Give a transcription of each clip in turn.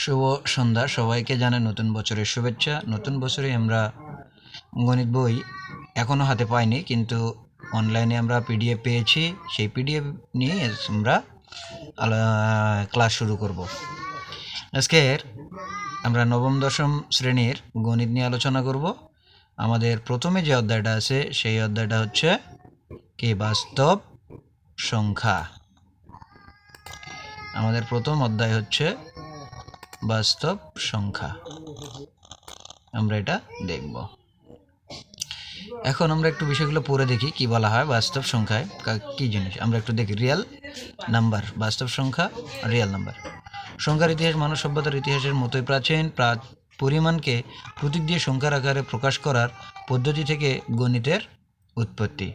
শুভ সন্ধ্যা সবাইকে, জানাই নতুন বছরের শুভেচ্ছা। নতুন বছরে আমরা গণিত বই এখনও হাতে পাইনি, কিন্তু অনলাইনে আমরা পিডিএফ পেয়েছি। সেই পিডিএফ নিয়ে আমরা ক্লাস শুরু করব। আজকের আমরা নবম দশম শ্রেণীর গণিত নিয়ে আলোচনা করব। আমাদের প্রথমে যে অধ্যায়টা আছে সেই অধ্যায়টা হচ্ছে কি, বাস্তব সংখ্যা। আমাদের প্রথম অধ্যায় হচ্ছে বাস্তব সংখ্যা, আমরা এটা দেখব। এখন আমরা একটু বিষয়গুলো পড়ে দেখি কি বলা হয় বাস্তব সংখ্যায় কি জিনিস। আমরা একটু দেখি রিয়েল নাম্বার। বাস্তব সংখ্যা রিয়েল নাম্বার। সংখ্যার ইতিহাস মানব সভ্যতার ইতিহাসের মতোই প্রাচীন। পরিমাণকে প্রতীক দিয়ে সংখ্যার আকারে প্রকাশ করার পদ্ধতি থেকে গণিতের উৎপত্তি।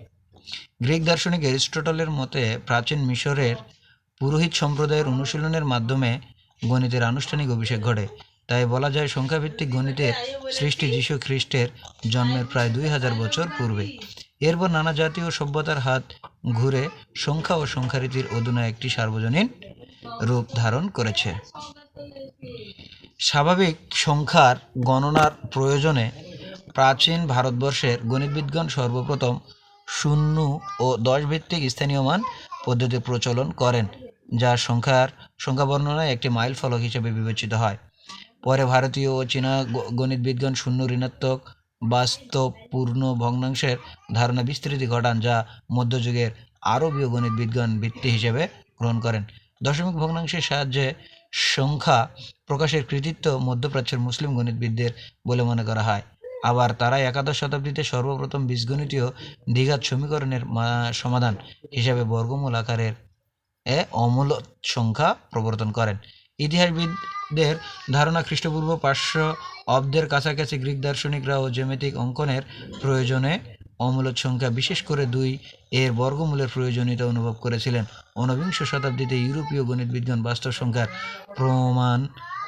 গ্রিক দার্শনিক অ্যারিস্টটলের মতে প্রাচীন মিশরের পুরোহিত সম্প্রদায়ের অনুশীলনের মাধ্যমে গণিতের আনুষ্ঠানিক অভিষেক ঘটে। তাই বলা যায় সংখ্যাভিত্তিক গণিতের সৃষ্টি যীশু খ্রিস্টের জন্মের প্রায় 2000 বছর পূর্বে। এরপর নানা জাতি ও সভ্যতার হাত ঘুরে সংখ্যা ও সংখ্যারীতির অধুনা একটি সার্বজনীন রূপ ধারণ করেছে। স্বাভাবিক সংখ্যার গণনার প্রয়োজনে প্রাচীন ভারতবর্ষের গণিতবিদগণ সর্বপ্রথম 0 ও 10 ভিত্তিক স্থানীয় মান পদ্ধতির প্রচলন করেন, যা সংখ্যা বর্ণনায় একটি মাইল ফলক হিসেবে বিবেচিত হয়। পরে ভারতীয় ও চীনা গণিতবিদগণ শূন্য, ঋণাত্মক, বাস্তব, পূর্ণ, ভগ্নাংশের ধারণা বিস্তৃতি ঘটান, যা মধ্যযুগের আরবীয় গণিতবিদগণ ভিত্তি হিসেবে গ্রহণ করেন। দশমিক ভগ্নাংশের সাহায্যে সংখ্যা প্রকাশের কৃতিত্ব মধ্যপ্রাচ্যের মুসলিম গণিতবিদদের বলে মনে করা হয়। আবার তারাই একাদশ শতাব্দীতে সর্বপ্রথম বীজগণিতীয় দ্বিঘাত সমীকরণের সমাধান হিসাবে বর্গমূল আকারের অমূল সংখ্যা প্রবর্তন করেন। ইতিহাসবিদদের ধারণা খ্রিস্টপূর্ব 500 অব্দের কাছাকাছি গ্রিক দার্শনিকরাও জ্যামিতিক অঙ্কনের প্রয়োজনে অমূলদ সংখ্যা, বিশেষ করে 2 এর বর্গমূলের প্রয়োজনীয়তা অনুভব করেছিলেন। ঊনবিংশ শতাব্দীতে ইউরোপীয় গণিতবিদগণ বাস্তব সংখ্যার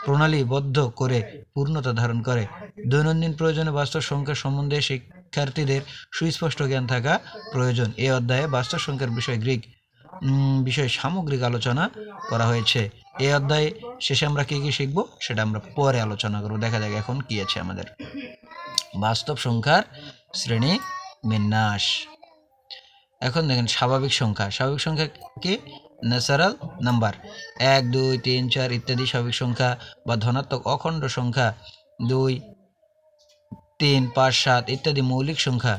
প্রণালীবদ্ধ করে পূর্ণতা ধারণ করে। দৈনন্দিন প্রয়োজনে বাস্তব সংখ্যা সম্বন্ধে শিক্ষার্থীদের সুস্পষ্ট জ্ঞান থাকা প্রয়োজন। এই অধ্যায়ে বাস্তব সংখ্যার বিষয়ে সামগ্রিক আলোচনা করা হয়েছে। এই অধ্যায়ে শেষে আমরা কি কি শিখবো সেটা আমরা পরে আলোচনা করব। দেখা যাক এখন কি আছে আমাদের বাস্তব সংখ্যার শ্রেণী বিন্যাস। এখন দেখেন স্বাভাবিক সংখ্যা। স্বাভাবিক সংখ্যা কি? Natural number. 1, 2, 3, 4 ইত্যাদি স্বাভাবিক সংখ্যা বা ধনাত্মক অখণ্ড সংখ্যা। 2, 3, 5, 7 ইত্যাদি মৌলিক সংখ্যা।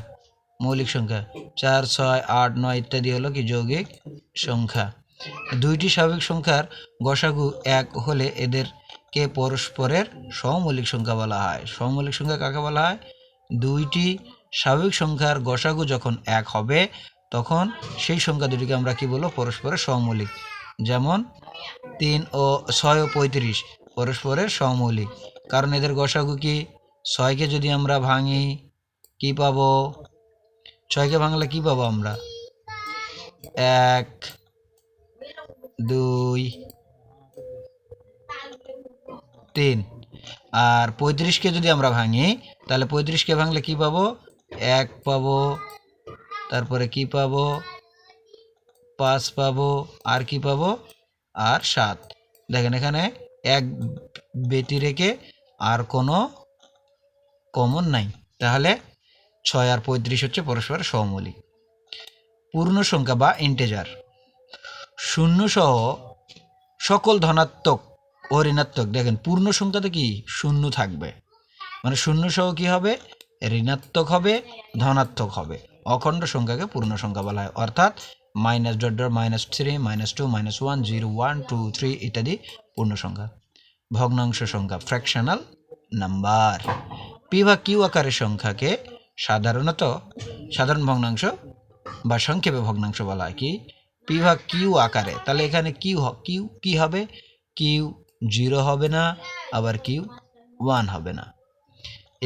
4, 6, 8, 9 ইত্যাদি হলো কি যৌগিক সংখ্যা। দুইটি স্বাভাবিক সংখ্যার গসাগু 1 হলে এদেরকে পরস্পরের সহমৌলিক সংখ্যা বলা হয়। সহমৌলিক সংখ্যা কাকে বলা হয়? দুইটি স্বাভাবিক সংখ্যার গসাগু যখন 1 হবে তখন সেই সংখ্যা দুটিকে আমরা কি বলবো? পরস্পরের সহমৌলিক। যেমন 3 ও 6 ও 35 পরস্পরের সহমৌলিক, কারণ এদের গসাগু কি? 6কে যদি আমরা ভাঙি কি পাবো? 6কে ভাঙলে কি পাবো আমরা? 1, 2, 3। আর 35কে যদি আমরা ভাঙি তাহলে 35কে ভাঙলে কি পাবো? 1 পাবো, তারপরে কি পাবো? 5 পাবো, আর কি পাবো? আর 7। দেখেন এখানে 1 ব্যতি রেখে আর কোনো কমন নাই, তাহলে 6 আর 35 হচ্ছে পরস্পর সহমৌলিক। পূর্ণ সংখ্যা বা ইন্টিজার। শূন্য সহ সকল ধনাত্মক ও ঋণাত্মক। দেখেন পূর্ণ সংখ্যাতে কি শূন্য থাকবে, মানে শূন্য সহ কি হবে? ঋণাত্মক হবে, ধনাত্মক হবে। অখণ্ড সংখ্যাকে পূর্ণ সংখ্যা বলা হয়, অর্থাৎ -..-3, -2, -1, 0, 1, 2, 3 ইত্যাদি পূর্ণ সংখ্যা। ভগ্নাংশ সংখ্যা ফ্র্যাকশনাল নাম্বার। পি বা কিউ আকারের সংখ্যাকে সাধারণ ভগ্নাংশ বা সংক্ষেপে ভগ্নাংশ বলা হয়। কি? পি ভাগ কিউ আকারে। তাহলে এখানে কিউ কি হবে? কিউ 0 হবে না, আবার কিউ 1 হবে না,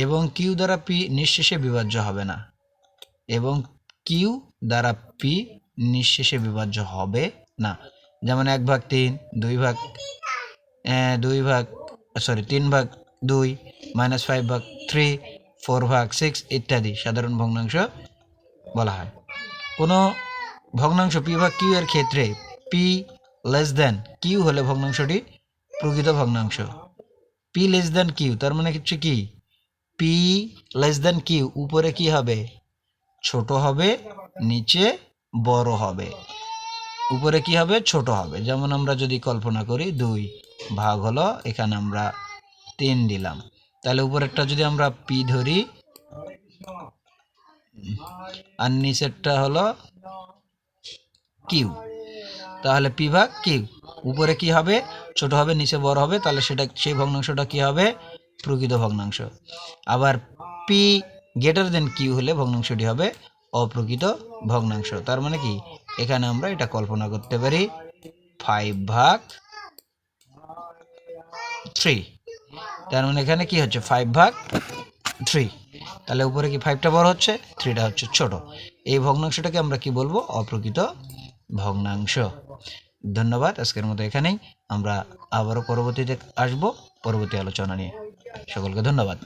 এবং কিউ দ্বারা পি নিঃশেষে বিভাজ্য হবে না, এবং কিউ দ্বারা পি নিঃশেষে বিভাজ্য হবে না। যেমন 1/3, 3/2, -5/3, 4/6 ইত্যাদি সাধারণ ভগ্নাংশ বলা হয়। কোনো ভগ্নাংশ পি ভাগ কিউ এর ক্ষেত্রে পি লেস দেন কিউ হলে ভগ্নাংশটি প্রকৃত ভগ্নাংশ, পি লেস দেন কিউ, তার মানে হচ্ছে কি পি লেস দেন কিউ, উপরে কি হবে ছোট হবে, নিচে বড় হবে। উপরে কি হবে ছোট হবে, যেমন আমরা যদি কল্পনা করি 2 ভাগ হলো, এখানে আমরা 3 দিলাম, তাহলে উপরেরটা যদি আমরা পি ধরি আর নিচেরটা হলো কিউ, তাহলে পি ভাগ কিউ, উপরে কি হবে ছোট হবে, নিচে বড় হবে, তাহলে সেটা সেই ভগ্নাংশটা কি হবে প্রকৃত ভগ্নাংশ। আবার পি গ্রেটার দেন কিউ হলে ভগ্নাংশটি হবে অপ্রকৃত ভগ্নাংশ। তার মানে কি এখানে আমরা এটা কল্পনা করতে পারি 5/3, তার মানে এখানে কি হচ্ছে 5/3, তাহলে উপরে কি 5টা বড় হচ্ছে, 3টা হচ্ছে ছোট। এই ভগ্নাংশটাকে আমরা কি বলবো অপ্রকৃত ভগ্নাংশ। ধন্যবাদ, আজকের মতো এখানেই, আমরা আবারও পরবর্তীতে আসবো পরবর্তী আলোচনা নিয়ে। সকলকে ধন্যবাদ।